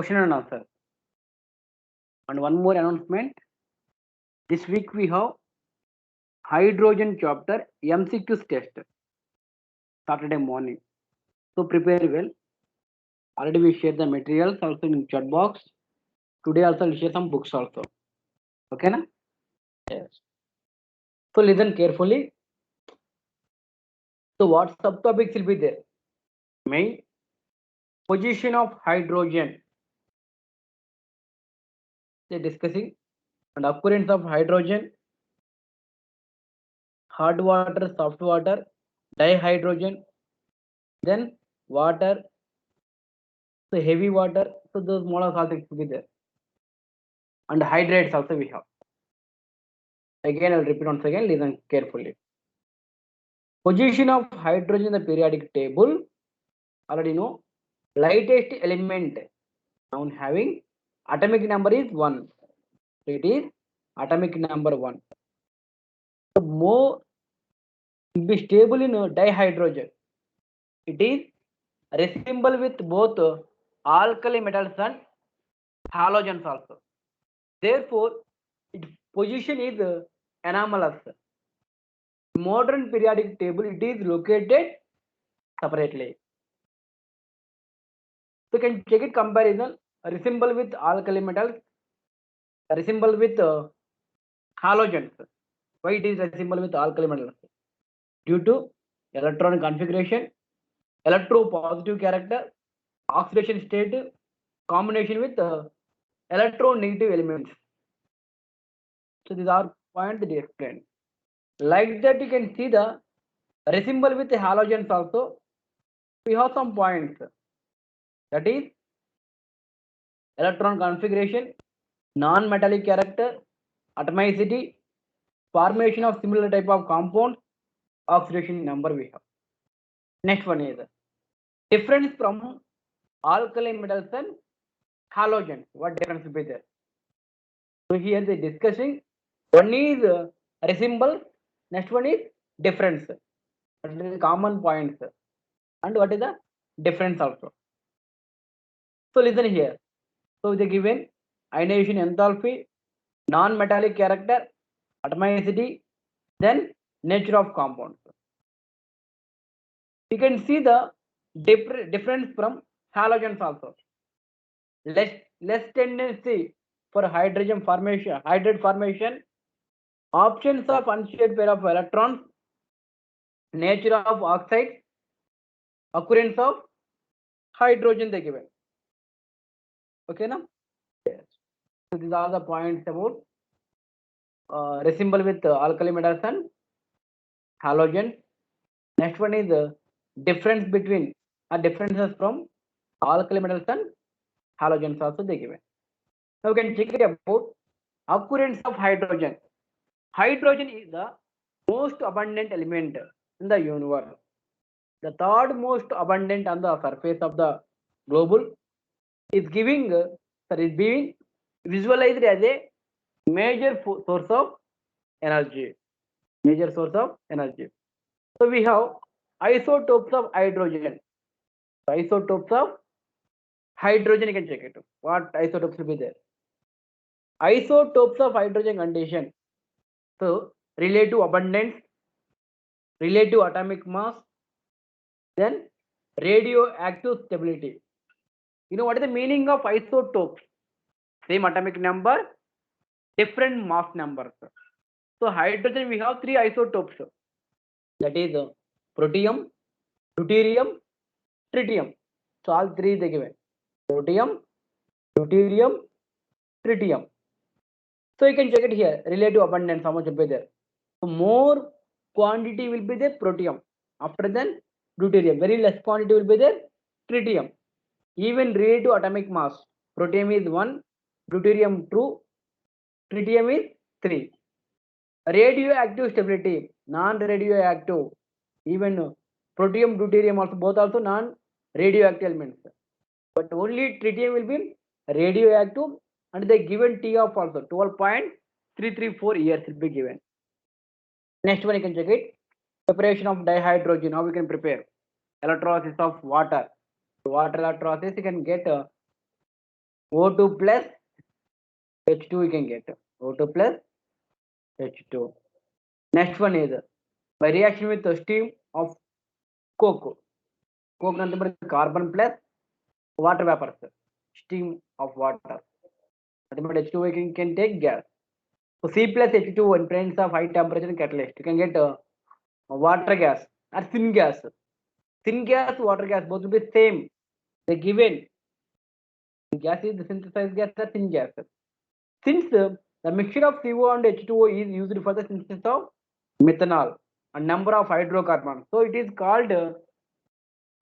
question and answer. And one more announcement. This week we have hydrogen chapter MCQs test Saturday morning. So prepare well. Already we share the materials also in chat box. Today also I'll share some books also. Okay na? Yes. So listen carefully. So what subtopics will be there? Main position of hydrogen. They discussing and occurrence of hydrogen, hard water, soft water, dihydrogen, then water, so heavy water. So those models also will be there. And hydrates also we have. Again, I'll repeat once again, listen carefully. Position of hydrogen in the periodic table, already know, lightest element now having atomic number is 1. So it is atomic number 1. So more will be stable in dihydrogen. It is resemble with both alkali metals and halogens also. Therefore, its position is anomalous. Modern periodic table, it is located separately. So you can check it comparison, resemble with alkali metals, resemble with halogens. Why it is resemble with alkali metals? Due to electron configuration, electropositive character, oxidation state, combination with electronegative elements. So these are points that you explained. Like that, you can see the resemble with the halogens also. We have some points. That is electron configuration, non-metallic character, atomicity, formation of similar type of compound, oxidation number we have. Next one is difference from alkali metals and halogens. What difference will be there? So here they discussing. One is resemble. Next one is difference. That is the common points. And what is the difference also? So listen here. So they given ionization enthalpy, non-metallic character, atomicity, then nature of compounds. You can see the difference from halogens also. Less tendency for hydrogen formation, hydride formation, options of unshared pair of electrons, nature of oxides, occurrence of hydrogen they given. Okay now? Yes. So these are the points about resemble with alkali metals and halogen. Next one is difference between differences from alkali metals and halogens also they given. Now we can check it about occurrence of hydrogen. Hydrogen is the most abundant element in the universe. The third most abundant on the surface of the globe is being visualized as a major source of energy. Major source of energy. So we have isotopes of hydrogen. Isotopes of hydrogen, you can check it. What isotopes will be there? Isotopes of hydrogen condition. So relative abundance, relative atomic mass, then radioactive stability. You know what is the meaning of isotopes? Same atomic number, different mass numbers. So hydrogen we have 3 isotopes. That is protium, deuterium, tritium. So all 3 they given. Protium, deuterium, tritium. So you can check it here. Relative abundance, how much will be there? So more quantity will be there protium. After then deuterium. Very less quantity will be there tritium. Even relative atomic mass. Protium is 1, deuterium 2, tritium is 3. Radioactive stability, non-radioactive. Even protium, deuterium also both also non-radioactive elements. But only tritium will be radioactive, and they given T of also 12.334 years will be given. Next one you can check it. Preparation of dihydrogen. How we can prepare? Electrolysis of water. Water electrolysis you can get O2 plus H2 we can get. O2 plus H2. Next one is by reaction with the steam of coke. Coke nothing but carbon plus water vapor. Steam of water. Nothing but H2 we can take gas. So C plus H2 in presence of high temperature catalyst. You can get water gas or thin gas. Thin gas, water gas both will be same. They given gas is the synthesized gas or thin gas. Since the mixture of CO and H2O is used for the synthesis of methanol, a number of hydrocarbons. So it is called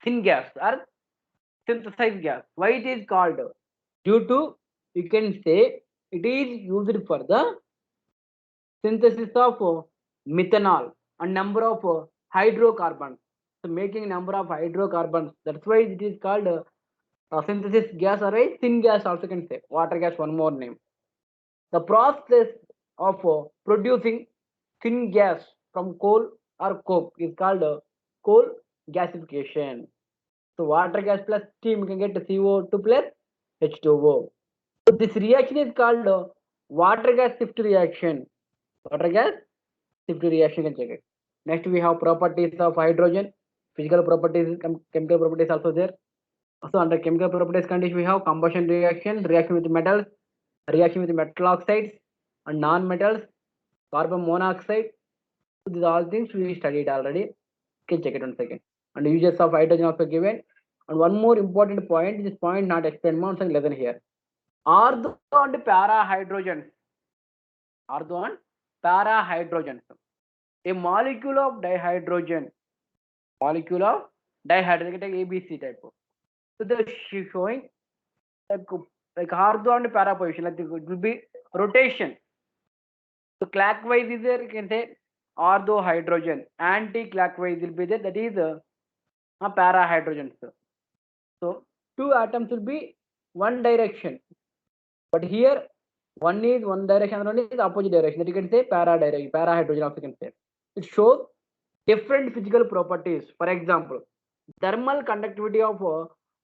thin gas or synthesized gas. Why it is called? Due to, you can say, it is used for the synthesis of methanol, a number of hydrocarbons. So making number of hydrocarbons. That's why it is called synthesis gas or a thin gas also can say. Water gas, one more name. The process of producing thin gas from coal or coke is called coal gasification. So water gas plus steam, you can get CO2 plus H2O. So this reaction is called water gas shift reaction. Water gas shift reaction, you can check it. Next we have properties of hydrogen. Physical properties, chemical properties also there. So under chemical properties condition we have combustion reaction, reaction with metals, reaction with metal oxides and non-metals, carbon monoxide. So these all things we studied already. You can check it 1 second. And uses of hydrogen also given. And one more important point, this point not explained more, so listen here. Ortho and para hydrogens. Ortho and para hydrogens. A molecule of dihydrogen. Molecule of dihydrogen, take ABC type. So they're showing like ortho and para position, like it will be rotation. So clockwise is there, you can say ortho hydrogen. Anti-clockwise will be there, that is para hydrogen. So two atoms will be one direction, but here one is one direction, one is opposite direction. That you can say para direction, para hydrogen also can say. It shows different physical properties. For example, thermal conductivity of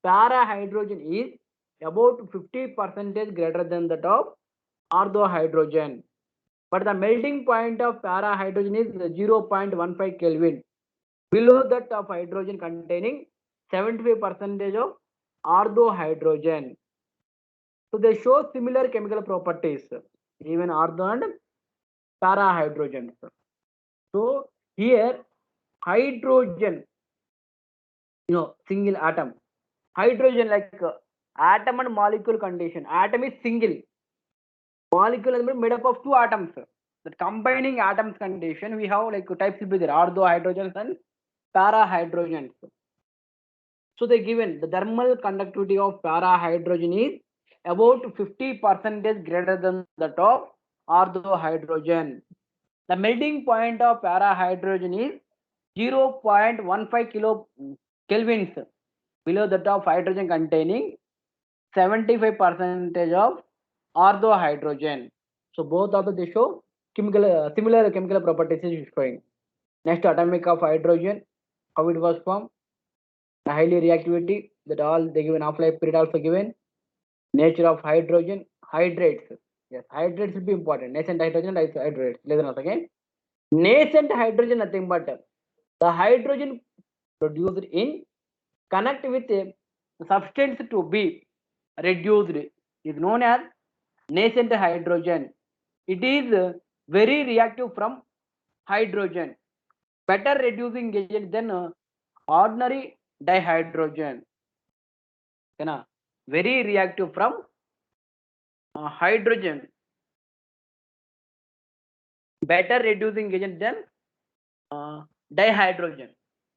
para hydrogen is about 50% greater than that of ortho hydrogen. But the melting point of para hydrogen is 0.15 Kelvin, below that of hydrogen containing 75% of ortho hydrogen. So they show similar chemical properties, even ortho and para hydrogen. So here hydrogen, single atom. Hydrogen like atom and molecule condition. Atom is single. Molecule is made up of two atoms. That combining atoms condition, we have like types will be there, ortho hydrogens and para hydrogens. So they given the thermal conductivity of para hydrogen is about 50% greater than that of ortho hydrogen. The melting point of para hydrogen is 0.15 kilo kelvins, below that of hydrogen containing 75% of ortho hydrogen. So both of them they show similar chemical properties is showing. Next, atomic of hydrogen, how it was formed, the highly reactivity, that all they given half-life period also given. Nature of hydrogen, hydrates. Yes, hydrates will be important. Nascent hydrogen, hydrates. Listen once again. Nascent hydrogen nothing but the hydrogen produced in connect with a substance to be reduced is known as nascent hydrogen. It is very reactive from hydrogen, better reducing agent than ordinary dihydrogen. Very reactive from hydrogen, better reducing agent than dihydrogen.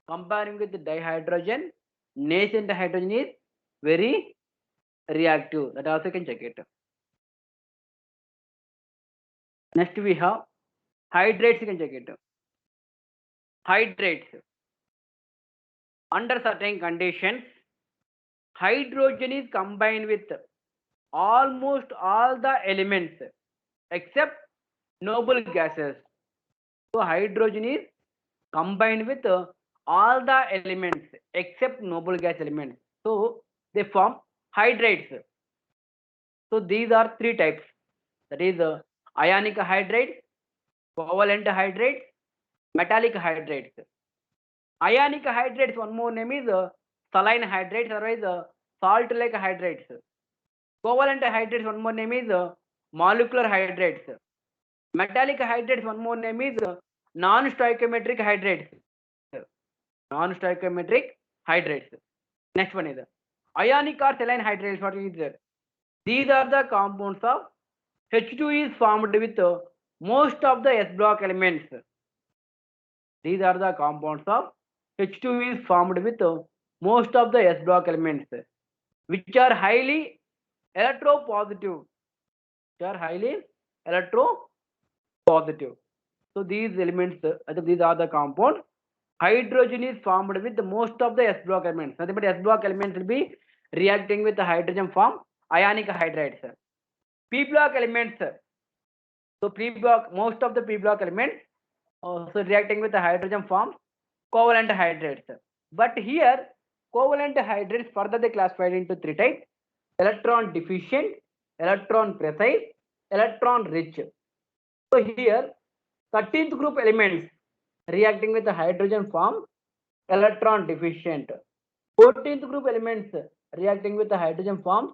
Comparing with the dihydrogen, nascent hydrogen is very reactive. That also can check it. Next we have hydrates. You can check it. Hydrates. Under certain conditions, hydrogen is combined with almost all the elements except noble gases. So hydrogen is combined with all the elements except noble gas elements. So they form hydrates. So these are three types. That is ionic hydrates, covalent hydrates, metallic hydrates. Ionic hydrates, one more name is saline hydrates, otherwise salt-like hydrates. Covalent hydrates, one more name is molecular hydrates. Metallic hydrates, one more name is non-stoichiometric hydrates. Non-stoichiometric hydrates. Next one is ionic or saline hydrates. What is there? These are the compounds of H2 is formed with most of the S block elements. These are the compounds of H2 is formed with most of the S block elements, which are highly electropositive. Which are highly electropositive. So these elements, these are the compounds. Hydrogen is formed with the most of the S block elements. Nothing but S block elements will be reacting with the hydrogen form ionic hydrates. P block elements. So P block, most of the P block elements also reacting with the hydrogen forms covalent hydrates. But here covalent hydrates further they classified into three types: electron deficient, electron precise, electron rich. So here 13th group elements reacting with the hydrogen form electron deficient. 14th group elements reacting with the hydrogen forms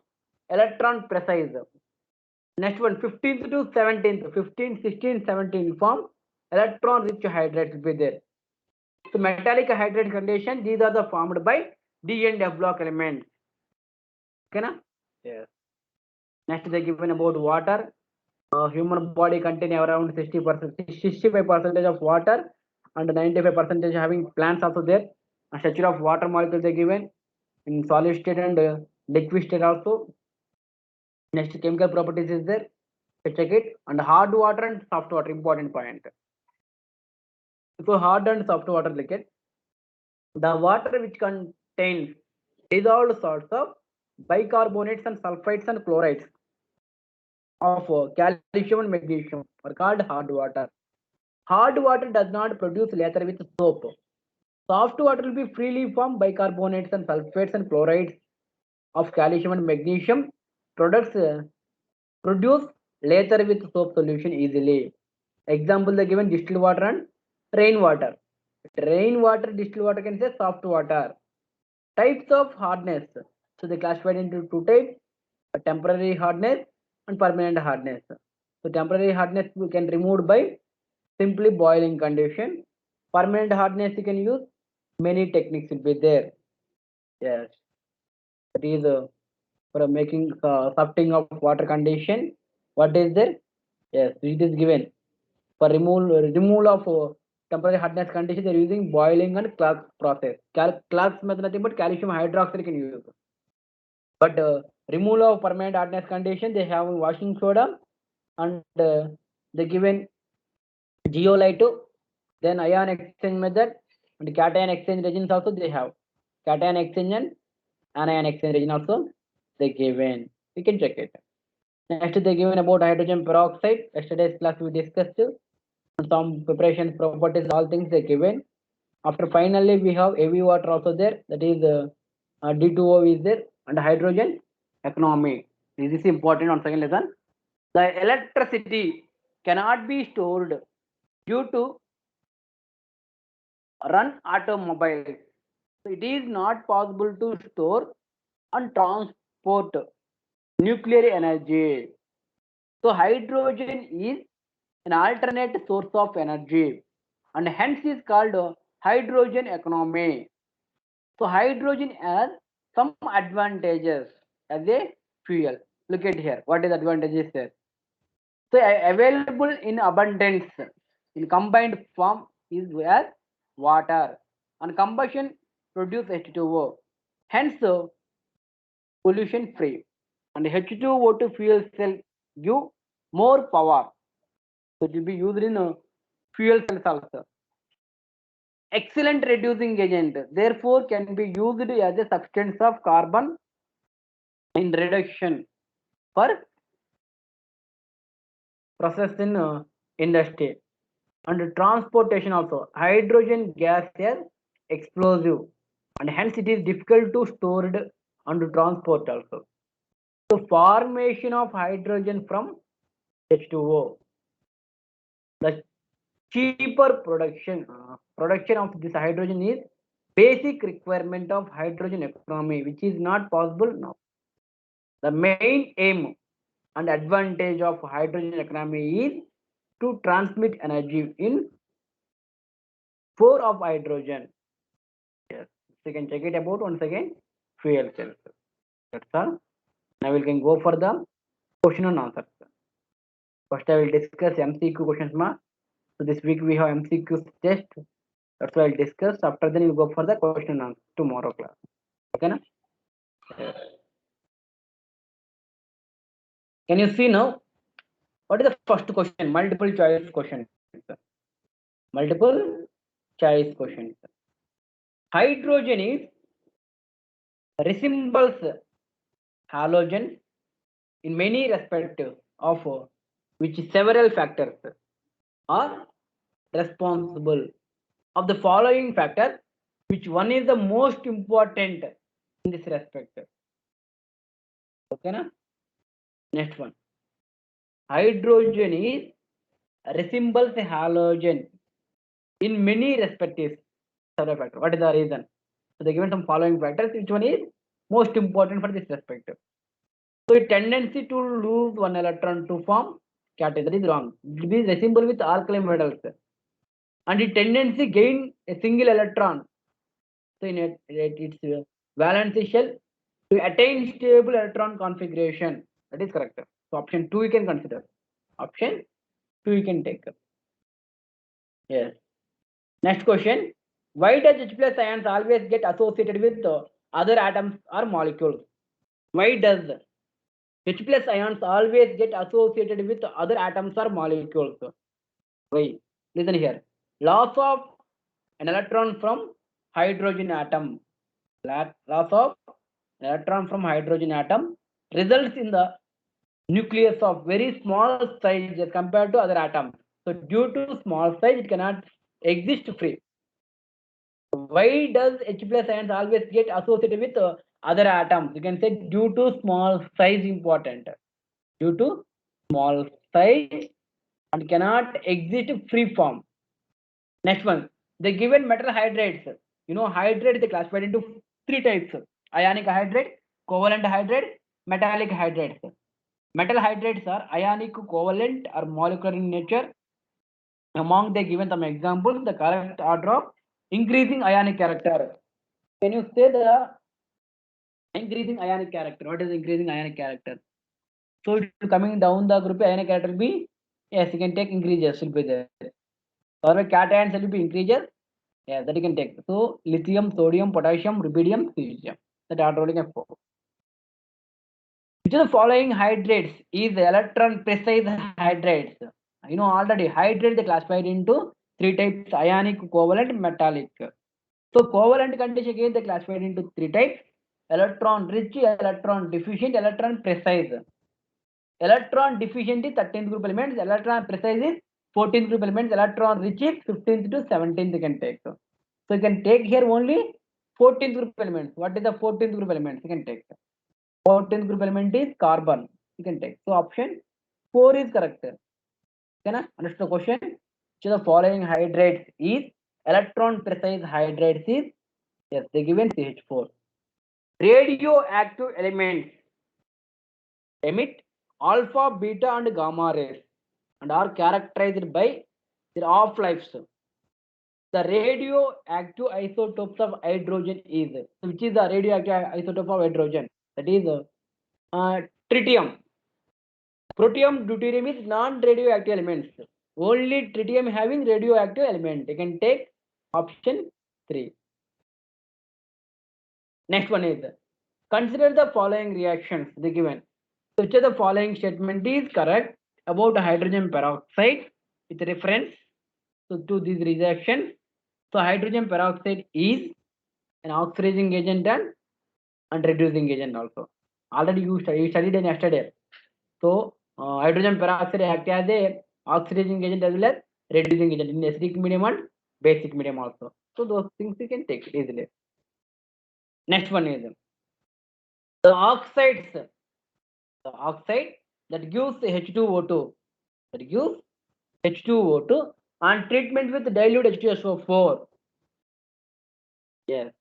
electron precise. Next one, 15th to 17th, 15, 16, 17 form electron rich hydrates will be there. So metallic hydrate condition, these are the formed by D and F block elements. Okay, na? Yes. Next they given about water. Human body contain around 60%, 65% of water, and 95% having plants also there. A structure of water molecule they given in solid state and liquid state also. Next chemical properties is there. Check it. And hard water and soft water, important point. So hard and soft water liquid. The water which contains dissolved salts of bicarbonates and sulfides and chlorides of calcium and magnesium are called hard water. Hard water does not produce lather with soap. Soft water will be freely from bicarbonates and sulfates and chlorides of calcium and magnesium products produce lather with soap solution easily. Example they given distilled water and rainwater. Rainwater, distilled water can say soft water. Types of hardness. So they classified into two types: temporary hardness and permanent hardness. So temporary hardness we can remove by simply boiling condition. Permanent hardness you can use many techniques will be there. Yes, that is for making softening of water condition. What is there? Yes, it is given for removal of temporary hardness condition. They are using boiling and Clark's process. Clark's method nothing but calcium hydroxide can use. But removal of permanent hardness condition, they have washing soda and they given geolite, then ion exchange method and cation exchange regions also they have. Cation exchange and anion exchange region also they given. We can check it. Next they given about hydrogen peroxide. Yesterday's class we discussed some preparation properties, all things they given. After finally we have heavy water also there. That is D2O is there and hydrogen economy. This is important on second lesson. The electricity cannot be stored due to run automobiles. So it is not possible to store and transport nuclear energy. So hydrogen is an alternate source of energy and hence is called hydrogen economy. So hydrogen has some advantages as a fuel. Look at here. What is advantages there? So available in abundance in combined form is as water and combustion produce H2O. Hence pollution free and H2O2 fuel cell give more power. So it will be used in fuel cells also. Excellent reducing agent, therefore can be used as a substance of carbon in reduction for process in industry and transportation also. Hydrogen gas is explosive and hence it is difficult to store and transport also. So to formation of hydrogen from H2O. The cheaper production of this hydrogen is basic requirement of hydrogen economy, which is not possible now. The main aim and advantage of hydrogen economy is to transmit energy in form of hydrogen. Yes, you can check it about once again. Fuel cells. That's all. Now we can go for the question and answers. First, I will discuss MCQ questions. So this week we have MCQ test. That's why I'll discuss. After then we'll go for the question and answer tomorrow class. Okay, na? Can you see now? What is the first question? Multiple choice question. Multiple choice question. Hydrogen is resembles halogen in many respects of which several factors are responsible. Of the following factor, which one is the most important in this respect? Okay, na? Next one. Hydrogen is resembles halogen in many respects. Several factors. What is the reason? So they given some following factors. Which one is most important for this respect? So a tendency to lose one electron to form cation. That is wrong. It is resemble with alkali metals. And the tendency gain a single electron. So in its valence shell to attain stable electron configuration. That is correct. So option 2 you can consider. Option 2 you can take. Yes. Next question. Why does H plus ions always get associated with other atoms or molecules? Why does H plus ions always get associated with other atoms or molecules? Why? Listen here. Loss of an electron from hydrogen atom. Loss of an electron from hydrogen atom results in the nucleus of very small size as compared to other atoms. So due to small size, it cannot exist free. Why does H plus ions always get associated with other atoms? You can say due to small size important. Due to small size and cannot exist free form. Next one, the given metal hydrates. You know, hydrate they classified into 3 types: ionic hydrate, covalent hydrate, metallic hydrates. Metal hydrates are ionic, covalent, or molecular in nature. Among the given some examples, the correct order of increasing ionic character. Can you say the increasing ionic character? What is increasing ionic character? So coming down the group ionic character will be, yes, you can take increases will be there. Or cations will be increases. Yeah, that you can take. So lithium, sodium, potassium, rubidium, cesium. That are rolling at 4. Which of the following hydrates is electron precise hydrates? You know already hydrate they classified into 3 types: ionic, covalent, metallic. So covalent condition again they classified into 3 types: electron rich, electron deficient, electron precise. Electron deficient is 13th group elements, electron precise is 14th group elements, electron rich is 15th to 17th you can take. So you can take here only 14th group elements. What is the 14th group elements? You can take. 14th group element is carbon. You can take. So option 4 is correct. Okay, understand the question? So the following hydrates is electron precise hydrates is, yes, they given CH4. Radioactive elements emit alpha, beta, and gamma rays and are characterized by their half lives. The radioactive isotopes of hydrogen is, which is the radioactive isotope of hydrogen? That is tritium. Protium, deuterium is non-radioactive elements. Only tritium having radioactive element. You can take option 3. Next one is, consider the following reactions they given. So which of the following statement is correct about hydrogen peroxide with reference to these reactions? So hydrogen peroxide is an oxidizing agent and reducing agent also. Already you studied in yesterday. So hydrogen peroxide act as a oxidizing agent as well as reducing agent in acidic medium and basic medium also. So those things you can take easily. Next one is the oxides the oxide that gives H2O2. That gives H2O2 and treatment with dilute H2SO4. Yes.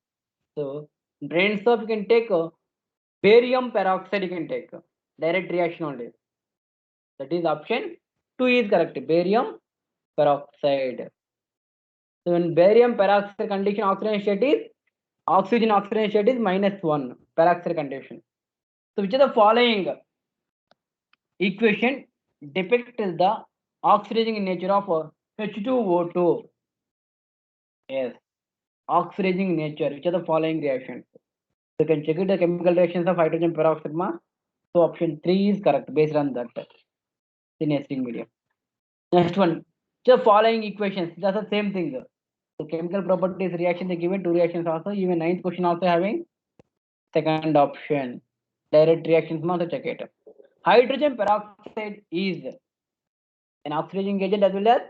So brain soap you can take barium peroxide, you can take direct reaction only. That is option 2 is correct. Barium peroxide. So in barium peroxide condition, oxygen oxidation state is -1 peroxide condition. So which of the following equation depicts the oxidizing nature of H2O2? Yes, oxidizing nature. Which of the following reactions? You can check it the chemical reactions of hydrogen peroxide. So option 3 is correct based on that in acidic medium. Next one, the following equations. That's the same thing. So chemical properties reaction they given two reactions also. Even ninth question also having second option. Direct reactions also check it. Hydrogen peroxide is an oxidizing agent as well as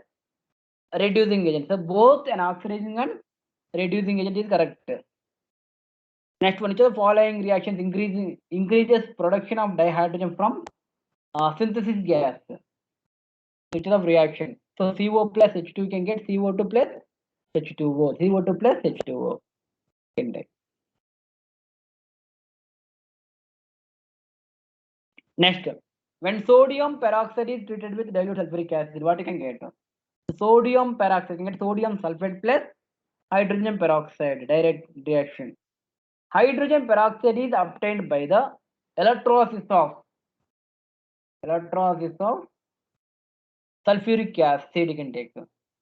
reducing agent. So both an oxidizing and reducing agent is correct. Next one, which of the following reactions increases production of dihydrogen from synthesis gas? Which of reaction? So CO plus H2 can get CO2 plus H2O. CO2 plus H2O. Next, when sodium peroxide is treated with dilute sulfuric acid, what you can get? Sodium peroxide, you can get sodium sulfate plus hydrogen peroxide, direct reaction. Hydrogen peroxide is obtained by the electrolysis of sulfuric acid, you can take.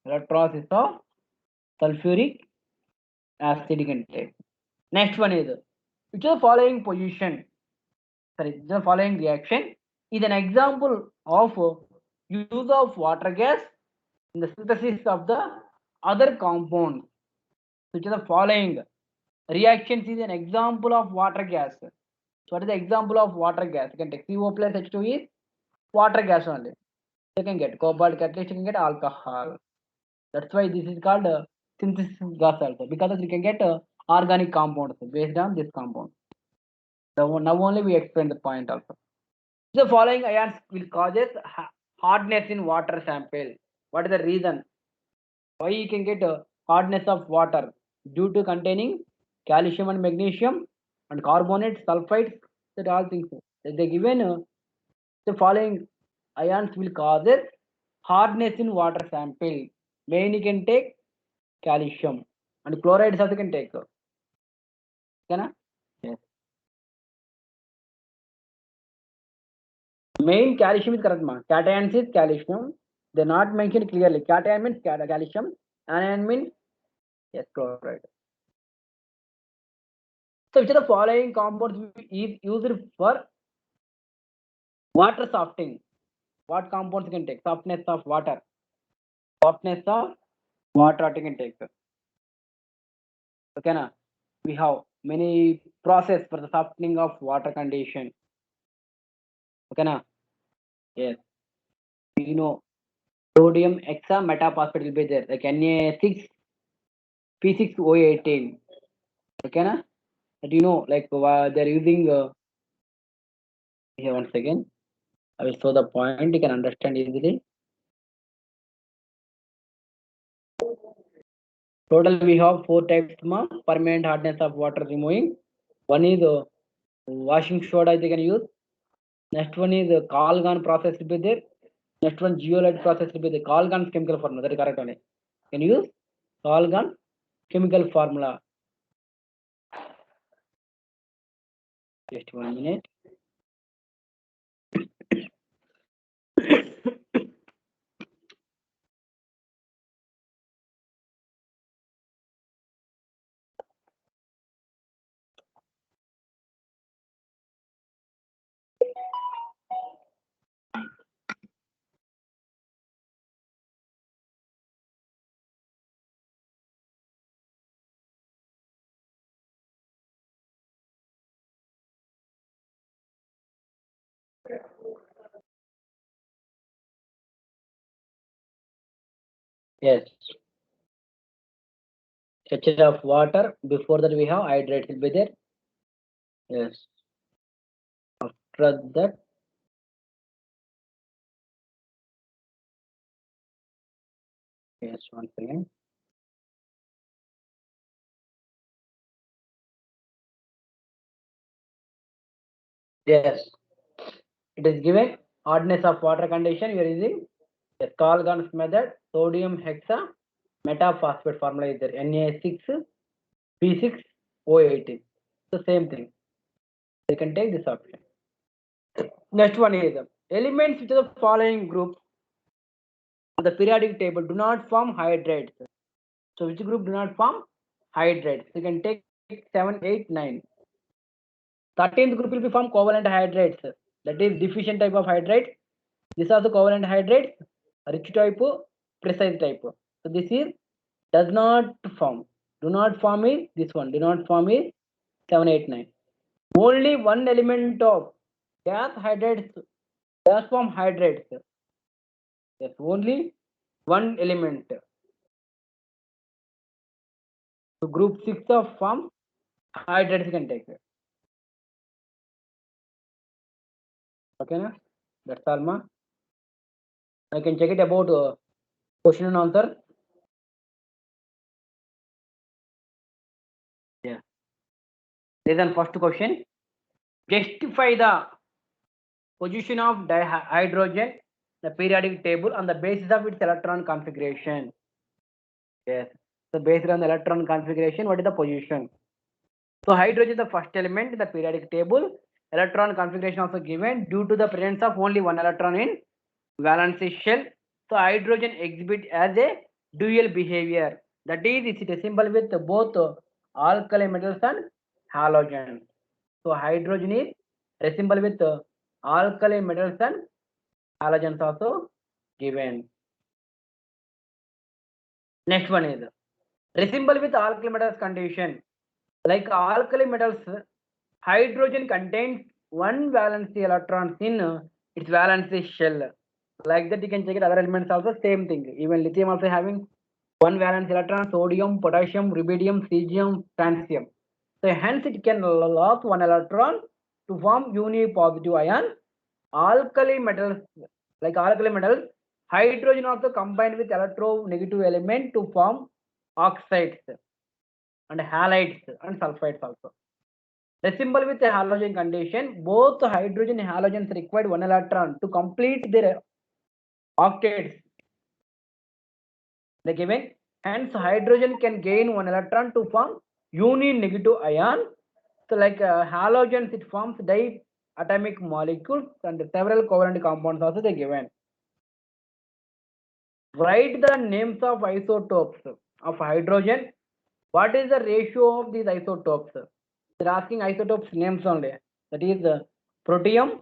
Electrolysis of sulfuric acid, you can take. Next one is, which of the following the following reaction is an example of use of water gas in the synthesis of the other compounds. Which are the following reactions is an example of water gas. So what is the example of water gas? You can take CO plus H2 is water gas only. You can get cobalt catalyst, you can get alcohol. That's why this is called synthesis gas also, because you can get organic compounds based on this compound. Now only we explain the point also. The following ions will causes hardness in water sample. What is the reason? Why you can get hardness of water? Due to containing calcium and magnesium and carbonate, sulfides, that all things. They given the following ions will cause hardness in water sample. Main you can take calcium and chlorides also can take. Okay? Yes. Main calcium is correct, ma. Cations is calcium. They're not mentioned clearly. Cation means calcium, anion means yes, chloride. So which of the following compounds is used for water softening? What compounds you can take? Softness of water. Softness of water you can take. Okay, na? We have many process for the softening of water condition. Okay, na? Yes. You know, sodium hexametaphosphate will be there, like Na6 P6O18. Okay, na? That you know, like they're using here once again. I will show the point, you can understand easily. Total we have 4 types of permanent hardness of water removing. One is washing soda they can use. Next one is Kalgan process will be there. Next one geolite process will be the Kalgan chemical formula. That is correct only. Can you use Kalgan chemical formula. Just 1 minute. Yes. Structure of water. Before that we have hydrate will be there. Yes. After that Yes, once again. Yes, it is given hardness of water condition. We are using a Colgan's method. Sodium hexa metaphosphate formula is there. Na6P6O18. The same thing. You can take this option. Next one is elements which are the following groups of the periodic table do not form hydrates. So which group do not form hydrates? You can take 7, 8, 9. 13th group will be from covalent hydrates. That is deficient type of hydrates. These are the covalent hydrates, rich type, precise type. So this is does not form. Do not form is this one. Do not form is 7, 8, 9. Only one element of gas hydrates, gas form hydrates. Yes, only one element. So group 6 of form hydrates can take it. Okay, na? That's all, ma. I can check it about question and answer. Yeah. Then first question. Justify the position of dihydrogen, the periodic table on the basis of its electron configuration. Yes. So based on the electron configuration, what is the position? So hydrogen is the first element in the periodic table. Electron configuration also given due to the presence of only one electron in valence shell. So hydrogen exhibit as a dual behavior. That is, it is a symbol with both alkali metals and halogens. So hydrogen is a symbol with alkali metals and halogens also given. Next one is resemble with alkali metals condition. Like alkali metals, hydrogen contains one valence electrons in its valence shell. Like that, you can check it other elements also same thing. Even lithium also having one valence electron, sodium, potassium, rubidium, cesium, francium. So hence it can lose one electron to form unipositive ion. Alkali metals, like alkali metals, hydrogen also combined with electronegative element to form oxides and halides and sulfides also. Resemble with a halogen condition, both hydrogen and halogens required one electron to complete their octets. The given, hence hydrogen can gain one electron to form uni-negative ion. So like halogens, it forms diatomic molecules and several covalent compounds also they given. Write the names of isotopes of hydrogen. What is the ratio of these isotopes? They're asking isotopes names only. That is protium,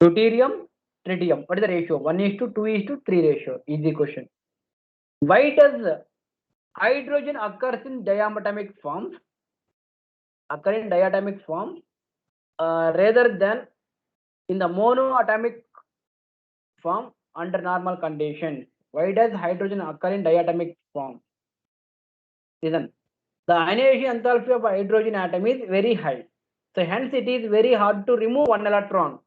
deuterium, tritium. What is the ratio? 1:2, 2:3 ratio. Easy question. Why does hydrogen occurs in diatomic forms? Occur in diatomic forms rather than in the monoatomic form under normal conditions. Why does hydrogen occur in diatomic form? Listen, the ionization enthalpy of hydrogen atom is very high. So hence it is very hard to remove one electron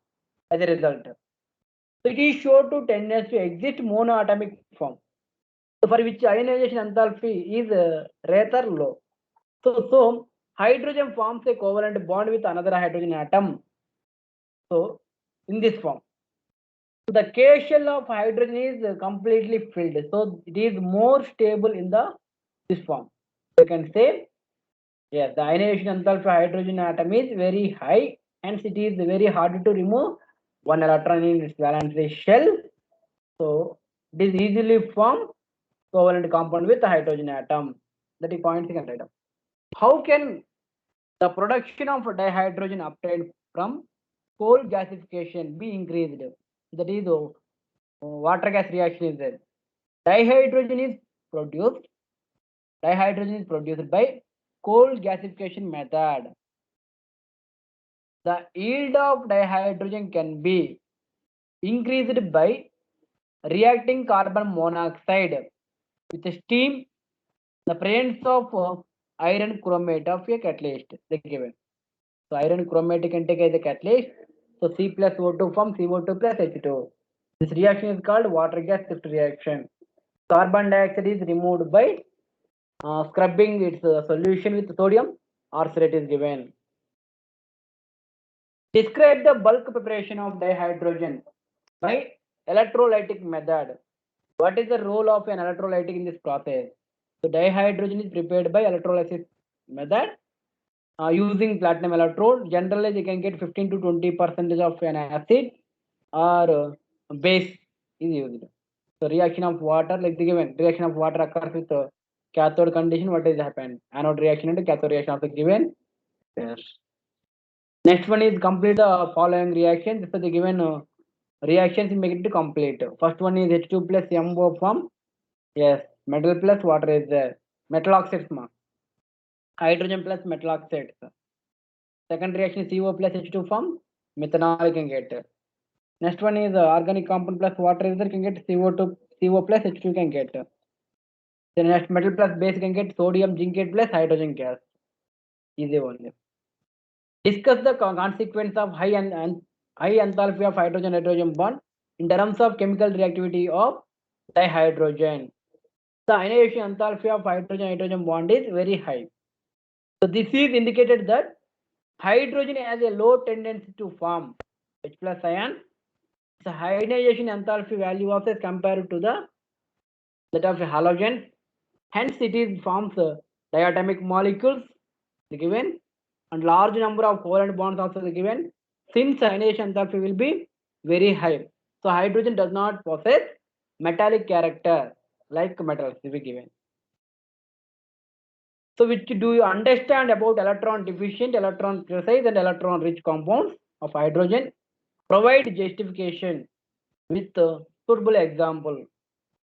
as a result. So it is sure to tendency to exit monoatomic form. So for which ionization enthalpy is rather low. So hydrogen forms a covalent bond with another hydrogen atom. So in this form. So the K shell of hydrogen is completely filled. So it is more stable in the this form. You can say yes, the ionization enthalpy of hydrogen atom is very high, hence it is very hard to remove one electron in its valence shell. So it is easily formed covalent compound with the hydrogen atom. That is point second item. How can the production of dihydrogen obtained from coal gasification be increased? That is water gas reaction is there. Dihydrogen is produced. Dihydrogen is produced by coal gasification method. The yield of dihydrogen can be increased by reacting carbon monoxide with steam, the presence of iron chromate of a catalyst. They given. So iron chromate can take as a catalyst. So C plus O2 forms CO2 plus H2. This reaction is called water gas shift reaction. Carbon dioxide is removed by scrubbing its solution with sodium oxalate is given. Describe the bulk preparation of dihydrogen by electrolytic method. What is the role of an electrolytic in this process? So dihydrogen is prepared by electrolysis method using platinum electrode. Generally, you can get 15 to 20% of an acid or base is used. So reaction of water, like the given reaction of water occurs with cathode condition. What is happened? Anode reaction and cathode reaction of the given. Yes. Next one is complete the following reaction. This is the given reactions make it complete. First one is H2 plus MO form. Yes, metal plus water is there. Metal oxides ma. Hydrogen plus metal oxides. Second reaction is CO plus H2 form. Methanol you can get. Next one is organic compound plus water is there, can get CO2, CO plus H2 can get. Then next metal plus base can get sodium zincate plus hydrogen gas. Easy one. Discuss the consequence of high enthalpy of hydrogen-hydrogen bond in terms of chemical reactivity of dihydrogen. The ionization enthalpy of hydrogen-hydrogen bond is very high. So this is indicated that hydrogen has a low tendency to form H plus ion. The ionization enthalpy value of it compared to that of halogen. Hence, it is forms diatomic molecules given and large number of covalent bonds also given. Since ionization enthalpy will be very high, so hydrogen does not possess metallic character like metals will be given. So, which do you understand about electron deficient, electron precise, and electron rich compounds of hydrogen? Provide justification with suitable example.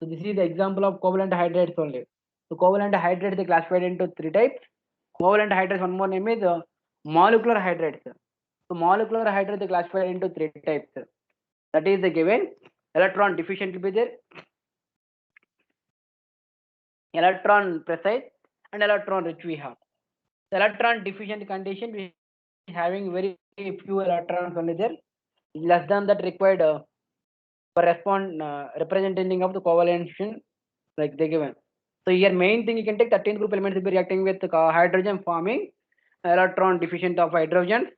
So this is the example of covalent hydrates only. So covalent hydrates they classified into three types. Covalent hydrates, one more name is molecular hydrates. So molecular hydrates they classified into three types. That is the given electron deficient will be there, electron precise, and electron rich we have. The electron deficient condition we having very few electrons only there, less than that required for representing of the covalent like they given. So here main thing you can take 13th group elements will be reacting with hydrogen forming electron deficient of hydrogen.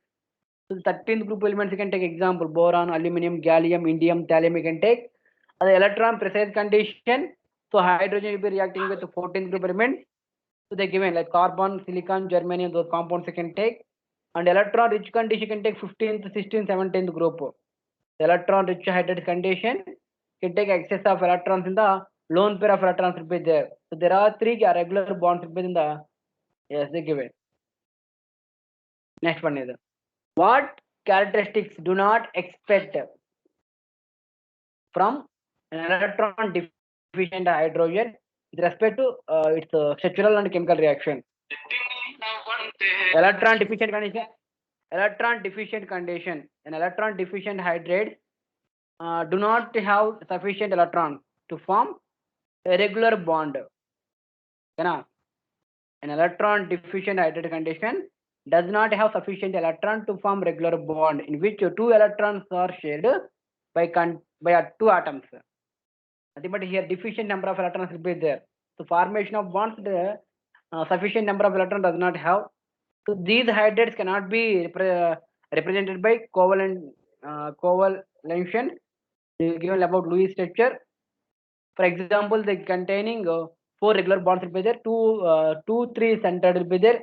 So the 13th group elements you can take example boron, aluminum, gallium, indium, thallium you can take. The electron precise condition. So hydrogen will be reacting with the 14th group elements. So they given like carbon, silicon, germanium, those compounds you can take. And electron rich condition you can take 15th, 16th, 17th group. The electron rich hydrated condition can take excess of electrons in the lone pair of electrons will be there. So there are three regular bonds within the yes they give it. Next one is what characteristics do not expect from an electron deficient hydrogen with respect to its structural and chemical reaction. Electron deficient condition. Electron deficient condition. An electron deficient hydrate do not have sufficient electrons to form a regular bond. An electron deficient hydrated condition does not have sufficient electron to form regular bond in which two electrons are shared by two atoms. But here deficient number of electrons will be there. So formation of bonds, the sufficient number of electrons does not have. So these hydrates cannot be represented by covalent given about Lewis structure. For example, the containing four regular bonds will be there, two, 3 centered will be there.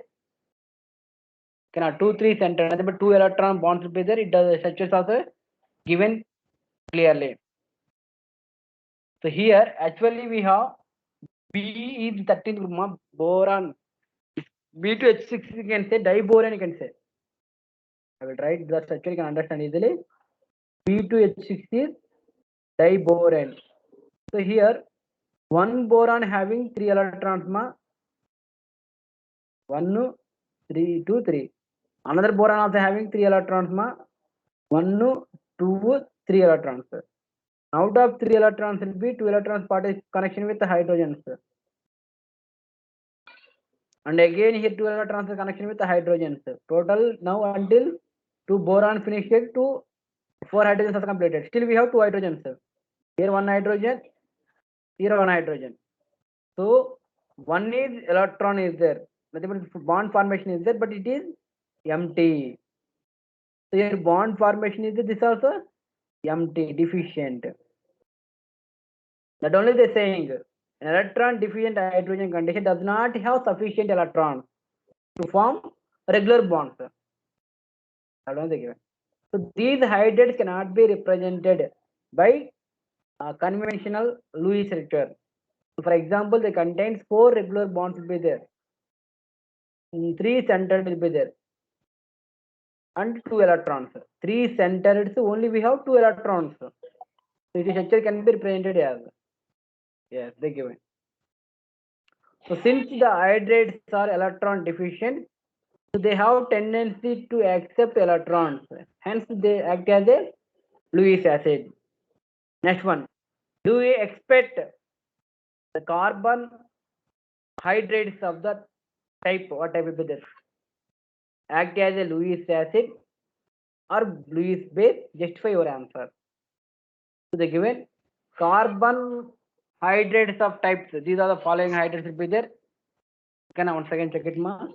Cannot 2, 3 centered, nothing but 2 electron bonds will be there. It does structures also given clearly. So here actually we have B is 13th group of boron. B2H6 you can say diboron you can say. I will write the structure you can understand easily. B2H6 is diboron. So here one boron having 3 electrons ma 1, 3, 2, 3. Another boron also having 3 electrons ma 1, 2, 3 electrons. Out of 3 electrons will be 2 electrons part is connection with the hydrogens. And again here 2 electrons are connection with the hydrogens. Total now until 2 boron finished, 4 hydrogens are completed. Still we have 2 hydrogens. Here 1 hydrogen, Zero on hydrogen. So one is electron is there. Nothing but bond formation is there, but it is empty. So your bond formation is this also empty, deficient. That only they're saying an electron deficient hydrogen condition does not have sufficient electrons to form regular bonds. That only they given. So these hydrates cannot be represented by conventional Lewis structure. So for example, they contains 4 regular bonds will be there, 3 centered will be there, and 2 electrons. 3 centered, so only we have 2 electrons. So the structure can be represented as, yes, they given. So since the hydrates are electron deficient, so they have tendency to accept electrons. Hence they act as a Lewis acid. Next one. Do we expect the carbon hydrates of the type, what type will be there? Act as a Lewis acid or Lewis base? Justify your answer. So the given carbon hydrates of types. These are the following hydrates will be there. Can I once again check it, ma?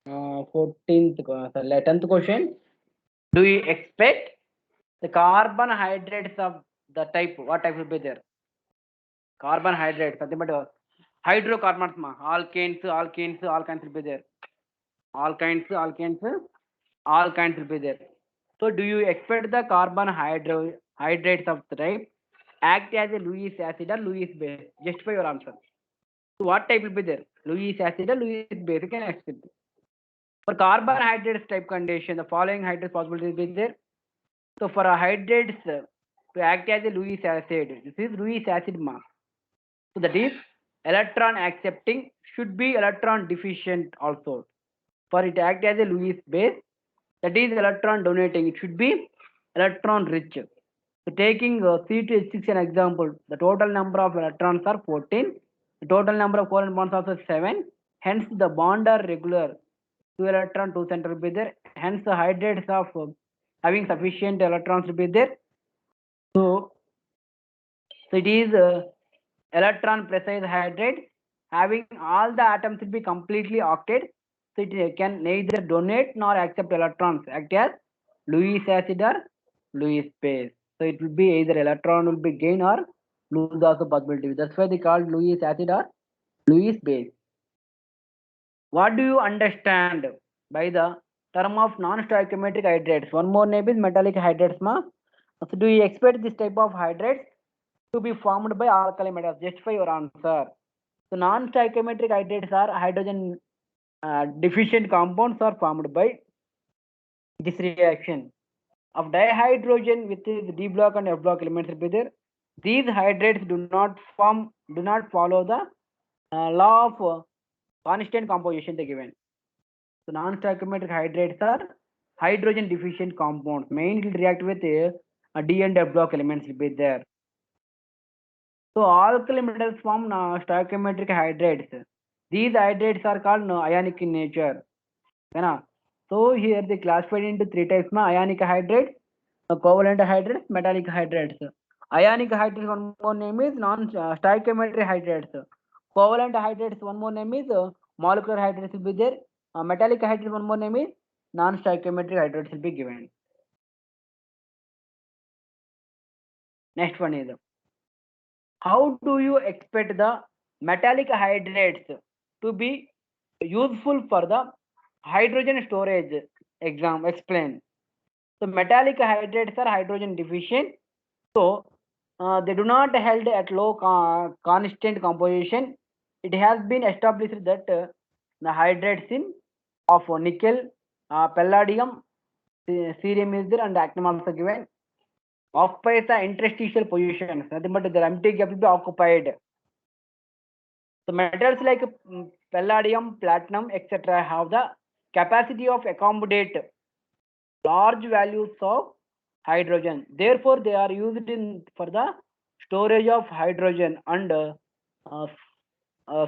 14th, sorry, 10th question. Do you expect the carbon hydrates of the type? What type will be there? Carbon hydrates, nothing but hydrocarbons, ma. Alkanes will be there. Alkanes, all kinds will be there. So do you expect the carbon hydrates of the type act as a Lewis acid or Lewis base? Justify your answer. So what type will be there? Lewis acid or Lewis base? You can expect. For carbohydrates type condition, the following hydrates possibilities will be there. So for a hydrates to act as a Lewis acid, this is Lewis acid mass. So that is electron accepting should be electron deficient also. For it to act as a Lewis base, that is electron donating, it should be electron rich. So taking C2H6 an example, the total number of electrons are 14, the total number of covalent bonds also 7, hence the bond are regular, 2 electron 2 center will be there, hence the hydrates of having sufficient electrons will be there. So it is electron precise hydrate having all the atoms will be completely octet, so it can neither donate nor accept electrons, act as Lewis acid or Lewis base. So it will be either electron will be gain or lose also possibility. That's why they called Lewis acid or Lewis base. What do you understand by the term of non-stoichiometric hydrates? One more name is metallic hydrates, ma. So do you expect this type of hydrates to be formed by alkali metals? Justify your answer. So non-stoichiometric hydrates are hydrogen deficient compounds are formed by this reaction of dihydrogen with its D block and F block elements will be there. These hydrates do not follow the law of constant composition they given. So non-stoichiometric hydrates are hydrogen deficient compounds. Mainly react with D and F block elements will be there. So alkali metals form stoichiometric hydrates. These hydrates are called ionic in nature. So here they classified into 3 types: ionic hydrates, covalent hydrates, metallic hydrates. Ionic hydrates, one more name is non-stoichiometric hydrates. Covalent hydrates, one more name is molecular hydrates will be there. Metallic hydrates, one more name is non-stoichiometric hydrates will be given. Next one is, how do you expect the metallic hydrates to be useful for the hydrogen storage? Explain. So metallic hydrates are hydrogen deficient. So they do not held at low constant composition. It has been established that the hydrates of nickel, palladium, cerium is there, and actin also given, occupies the interstitial positions. Nothing but the empty gap will be occupied. So metals like palladium, platinum, etc. have the capacity of accommodate large values of hydrogen. Therefore, they are used for the storage of hydrogen and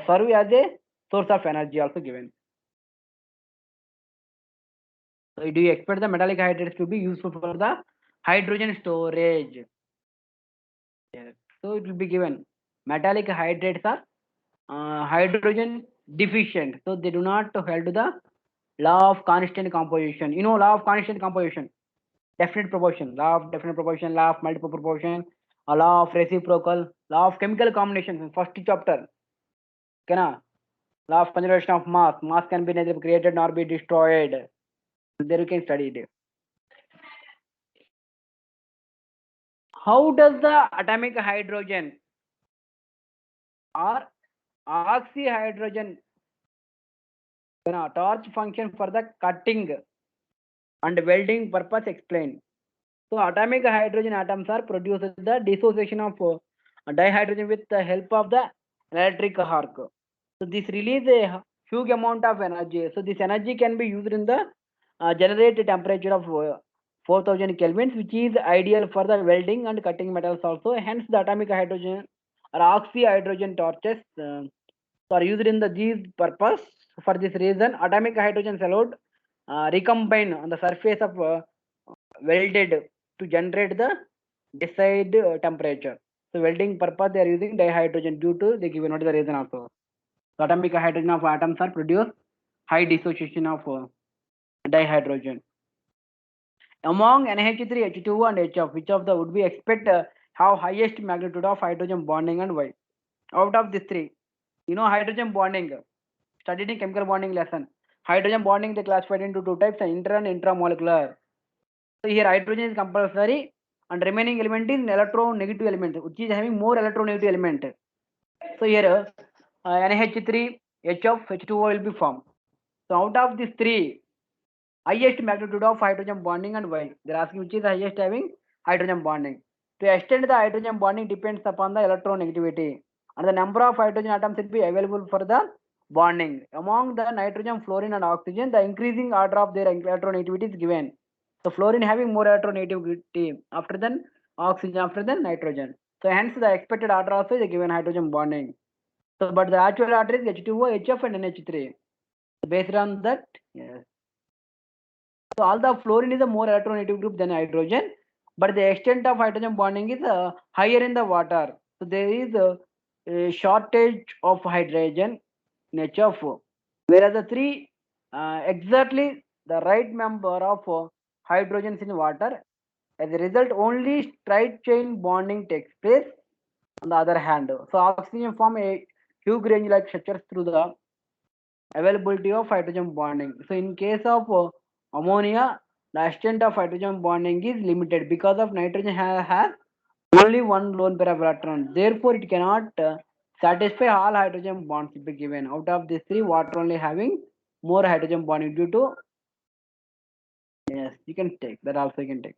serve as a source of energy also given. So do you expect the metallic hydrates to be useful for the hydrogen storage? Yes. So it will be given. Metallic hydrates are hydrogen deficient, so they do not hold to the law of constant composition. You know, law of constant composition, definite proportion, law of definite proportion, law of multiple proportion, a law of reciprocal, law of chemical combinations in first chapter. Okay, law of conservation of mass. Mass can be neither created nor be destroyed. There you can study it. How does the atomic hydrogen or oxyhydrogen torch function for the cutting and welding purpose explained? So atomic hydrogen atoms are produced the dissociation of dihydrogen with the help of the electric arc. So this release a huge amount of energy. So this energy can be used in the generate temperature of 4000 kelvins, which is ideal for the welding and cutting metals also. Hence the atomic hydrogen or oxyhydrogen torches are used in the these purpose. For this reason, atomic hydrogen allowed recombine on the surface of welded to generate the desired temperature. So welding purpose they are using dihydrogen due to they given what is the reason also. So atomic hydrogen of atoms are produce high dissociation of dihydrogen. Among NH3, H2O and HF, which of the would be expect have highest magnitude of hydrogen bonding and why? Out of these three, you know hydrogen bonding, studied in chemical bonding lesson. Hydrogen bonding they classified into two types, inter and intramolecular. So here hydrogen is compulsory and remaining element is electronegative element, which is having more electronegative element. So here NH3, HF, H2O will be formed. So out of these three, highest magnitude of hydrogen bonding and why? They are asking which is the highest having hydrogen bonding. To extend the hydrogen bonding depends upon the electronegativity and the number of hydrogen atoms will be available for the bonding. Among the nitrogen, fluorine and oxygen, the increasing order of their electronegativity is given. So fluorine having more electronegativity after than oxygen after than nitrogen. So hence the expected order also is given hydrogen bonding. So but the actual order is H2O, HF and NH3. So based on that, yes. So all the fluorine is a more electronegative group than hydrogen, but the extent of hydrogen bonding is higher in the water. So there is a shortage of hydrogen in HF, whereas the three exactly the right number of hydrogens in water. As a result, only straight chain bonding takes place. On the other hand, so oxygen form a huge range like structures through the availability of hydrogen bonding. So in case of ammonia, the extent of hydrogen bonding is limited because of nitrogen has only one lone pair of electron. Therefore, it cannot satisfy all hydrogen bonds to be given. Out of these three, water only having more hydrogen bonding due to yes, you can take that also you can take.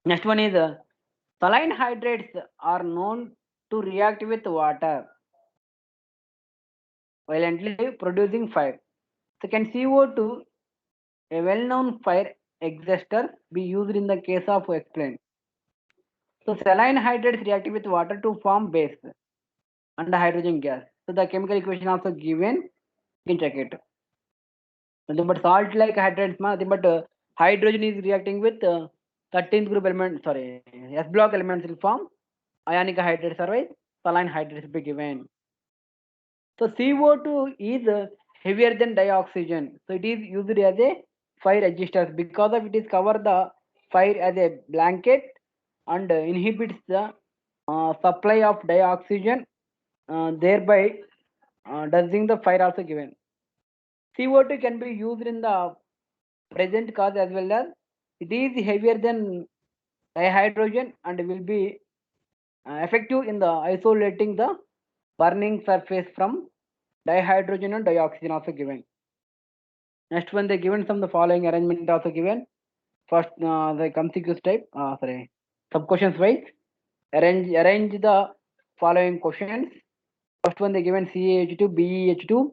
Next one is saline hydrates are known to react with water violently producing fire. So can CO2, a well-known fire exhaustor, be used in the case of explain? So saline hydrates react with water to form base and hydrogen gas. So the chemical equation also given. You can check it. Nothing but salt like hydrates, nothing but hydrogen is reacting with 13th group element. Sorry, S block elements will form ionic hydrates. Otherwise, saline hydrates be given. So CO2 is heavier than dioxygen. So it is used as a fire extinguisher because of it is cover the fire as a blanket and inhibits the supply of dioxygen, thereby dousing the fire also given. CO2 can be used in the present cause as well as it is heavier than dihydrogen and will be effective in the isolating the burning surface from dihydrogen and dioxygen also given. Next one they given some the following arrangement also given. First the consecutive type sorry sub questions wise arrange the following questions. First one they given CaH2, BeH2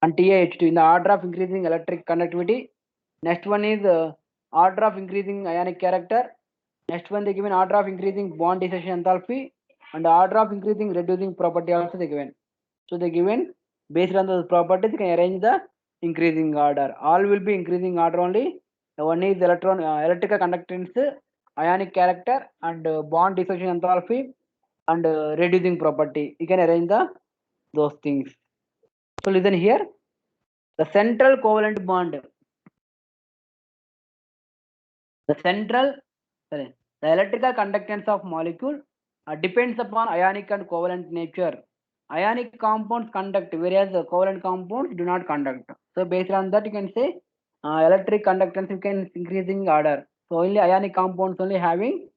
and TaH2 in the order of increasing electric conductivity. Next one is order of increasing ionic character. Next one they given order of increasing bond dissociation enthalpy and order of increasing reducing property also they given. So they given based on those properties you can arrange the increasing order. All will be increasing order only. One is electrical conductance ionic character and bond dissociation enthalpy and reducing property. You can arrange those things. So listen here, the central covalent bond. The electrical conductance of molecule depends upon ionic and covalent nature. Ionic compounds conduct, whereas covalent compounds do not conduct. So based on that, you can say electric conductance you can increasing order. So only ionic compounds only having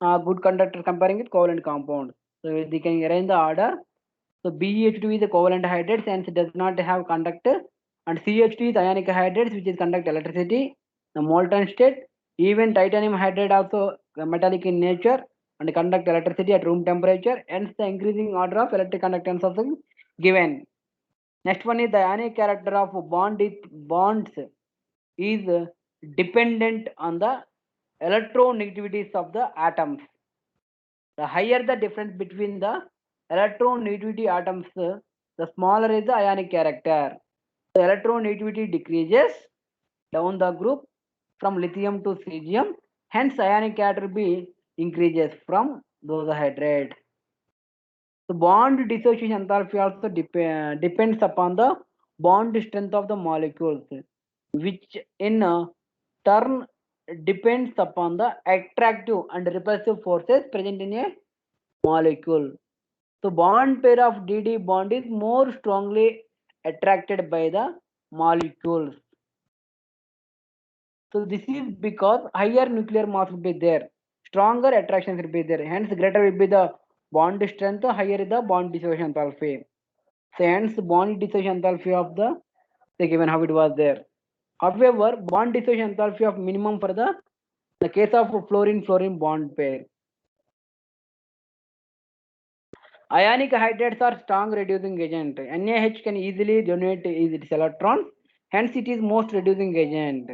good conductor comparing with covalent compounds. So they can arrange the order. So BH2 is a covalent hydrate and it does not have conductor, and CH2 is ionic hydrate which is conduct electricity, the molten state. Even titanium hydride also metallic in nature and conduct electricity at room temperature. Hence the increasing order of electric conductance also given. Next one is the ionic character of bonds is dependent on the electronegativities of the atoms. The higher the difference between the electronegativity atoms, the smaller is the ionic character. The electronegativity decreases down the group from lithium to cesium. Hence, ionic character B increases from those hydrates. The bond dissociation enthalpy also depends upon the bond strength of the molecules, which in turn depends upon the attractive and repulsive forces present in a molecule. So bond pair of DD bond is more strongly attracted by the molecules. So this is because higher nuclear mass will be there, stronger attraction will be there. Hence greater will be the bond strength, higher the bond dissociation enthalpy. So hence bond dissociation enthalpy of the given how it was there. However, bond dissociation enthalpy of minimum for the case of fluorine-fluorine bond pair. Ionic hydrates are strong reducing agent. NaH can easily donate its electrons, hence it is most reducing agent.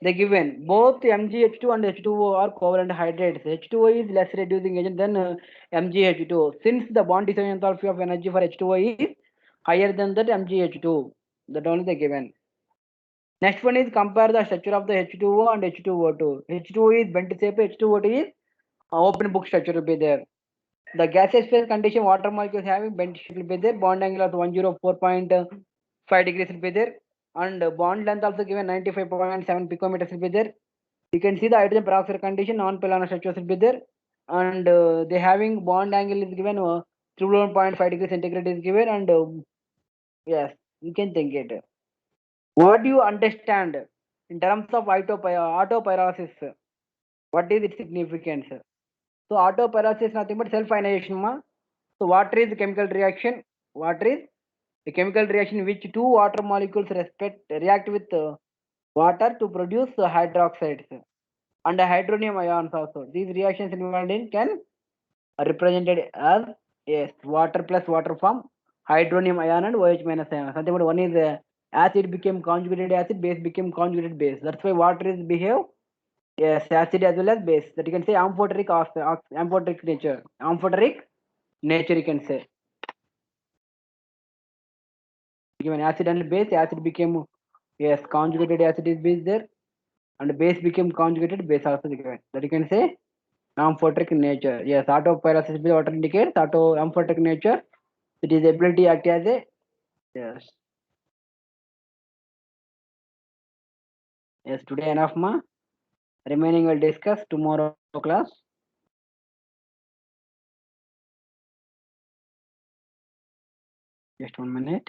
They given both MgH2 and H2O are covalent hydrates. H2O is less reducing agent than MgH2. Since the bond dissociation enthalpy of energy for H2O is higher than that MgH2, that only they given. Next one is compare the structure of the H2O and H2O2. H2O is bent shape, H2O2 is open book structure will be there. The gaseous phase condition water molecules having bent shape will be there. Bond angle of 104.5 degrees will be there. And bond length also given 95.7 picometers will be there. You can see the hydrogen peroxide condition non-planar structures will be there. And they having bond angle is given 3.5 degrees centigrade is given. And yes, you can think it. What do you understand in terms of autopyrolysis? What is its significance? So autopyrolysis is nothing but self-ionization. So water is the chemical reaction. Water is the chemical reaction in which two water molecules react with water to produce hydroxides and hydronium ions also. These reactions involved in can represented as yes water plus water form hydronium ion and OH minus ion. Something about one is acid became conjugated acid, base became conjugated base. That's why water is behave yes acid as well as base. That you can say amphoteric nature. Amphoteric nature you can say. Given acid and base, acid became yes conjugated acid is base there, and base became conjugated base also given. That you can say amphoteric nature. Yes, autopyrolysis is what indicates amphoteric nature. It is ability to act as a yes. Yes, today enough ma. Remaining we'll discuss tomorrow class. Just 1 minute.